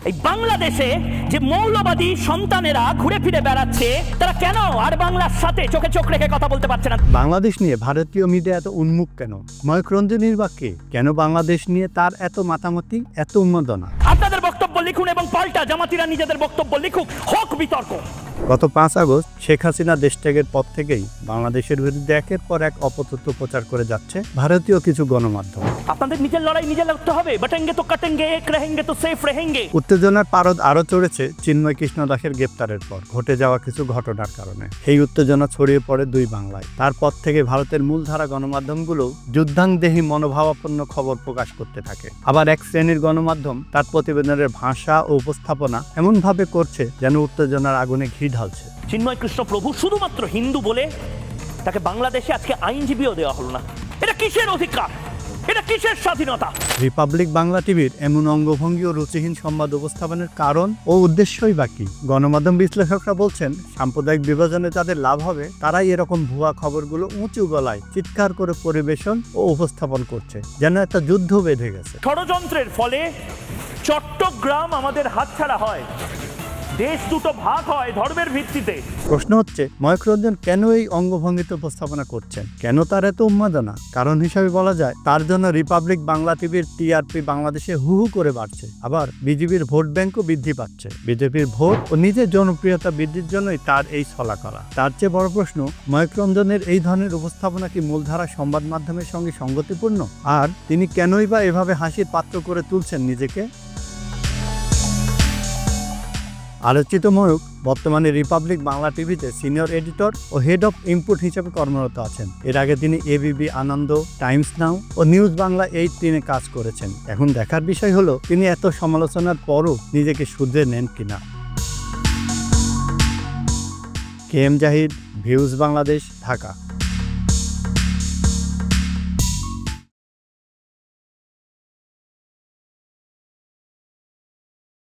এই বাংলাদেশে যে মৌলবাদী সন্তানেরা ঘুরে ফিরে বেড়াচ্ছে, তারা কেন আর বাংলার সাথে চোখে চোখ রেখে কথা বলতে পারছে না? বাংলাদেশ নিয়ে ভারতীয় মিডিয়া এত উন্মুখ কেন? ময়ূক রঞ্জনীর বাক্যে কেন বাংলাদেশ নিয়ে তার এত মাতামাতি, এত উন্মাদনা? আপনাদের বক্তব্য লিখুন এবং পাল্টা জামাতিরা নিজেদের বক্তব্য লিখুক, হোক বিতর্ক। গত ৫ আগস্ট শেখ হাসিনা দেশ ত্যাগের পর থেকেই বাংলাদেশের বিরুদ্ধে একের পর এক অপতথ্য প্রচার করে যাচ্ছে ভারতীয় কিছু গণমাধ্যম। আপনাদের নিজের লড়াই নিজে লড়তে হবে। বটেঙ্গে তো কাটেঙ্গে, এক রেহেঙ্গে তো সেফ রেহেঙ্গে। উত্তেজনার পারদ আরো চড়েছে চিন্ময় কৃষ্ণ দাসের গ্রেপ্তারের পর ঘটে যাওয়া কিছু ঘটনার কারণে। এই উত্তেজনা ছড়িয়ে পড়ে দুই বাংলায়। তারপর থেকে ভারতের মূলধারা গণমাধ্যমগুলো যুদ্ধাংদেহী মনোভাবাপন্ন খবর প্রকাশ করতে থাকে। আবার এক শ্রেণীর গণমাধ্যম তার প্রতিবেদনের ভাষা ও উপস্থাপনা এমনভাবে করছে যেন উত্তেজনার আগুনে ঘি ঢালছে। চিন্ময় কৃষ্ণ প্রভু শুধুমাত্র হিন্দু বলে তাকে বাংলাদেশে আজকে আইনজীবীও দেওয়া হলো না। এটা কিসের অধিকার? এটা কিসের স্বাধীনতা? রিপাবলিক বাংলা টিভির এমন অঙ্গভঙ্গি ও রুচিহীন সংবাদ উপস্থাপনের কারণ ও উদ্দেশ্যই বাকি। গণমাধ্যম বিশ্লেষকরা বলছেন, সাম্প্রদায়িক বিভাজনে যাদের লাভ হবে তারাই এরকম ভুয়া খবরগুলো উঁচু গলায় চিৎকার করে পরিবেশন ও উপস্থাপন করছে, যেন একটা যুদ্ধ বেঁধে গেছে। ষড়যন্ত্রের ফলে চট্টগ্রাম আমাদের হাতছাড়া হয়, দেশ দুটো ভাগ হয় ধর্মের ভিত্তিতে। প্রশ্ন হচ্ছে, ময়ূক রঞ্জন কেন এই অঙ্গভঙ্গিতে উপস্থাপনা করছেন? কেন তার এত উন্মাদনা? কারণ হিসাবে বলা যায়, তার জন্য রিপাবলিক বাংলা টিভির টিআরপি বাংলাদেশে হু হু করে বাড়ছে। আবার বিজেপির ভোট ব্যাংকও বৃদ্ধি পাচ্ছে। বিজেপির ভোট ও নিজের জনপ্রিয়তা বৃদ্ধির জন্যই তার এই ছলা করা। তার চেয়ে বড় প্রশ্ন, ময়ূক রঞ্জনের এই ধরনের উপস্থাপনা কি মূলধারা সংবাদ মাধ্যমের সঙ্গে সঙ্গতিপূর্ণ? আর তিনি কেনই বা এভাবে হাসির পাত্র করে তুলছেন নিজেকে? আলোচিত ময়ূক বর্তমানে রিপাবলিক বাংলা টিভিতে সিনিয়র এডিটর ও হেড অফ ইনপুট হিসেবে কর্মরত আছেন। এর আগে তিনি এবিপি আনন্দ, টাইমস নাও ও নিউজ বাংলা 8 কাজ করেছেন। এখন দেখার বিষয় হলো, তিনি এত সমালোচনার পরও নিজেকে শুধরে নেন কিনা। KM Zahid, views Bangladesh, Dhaka.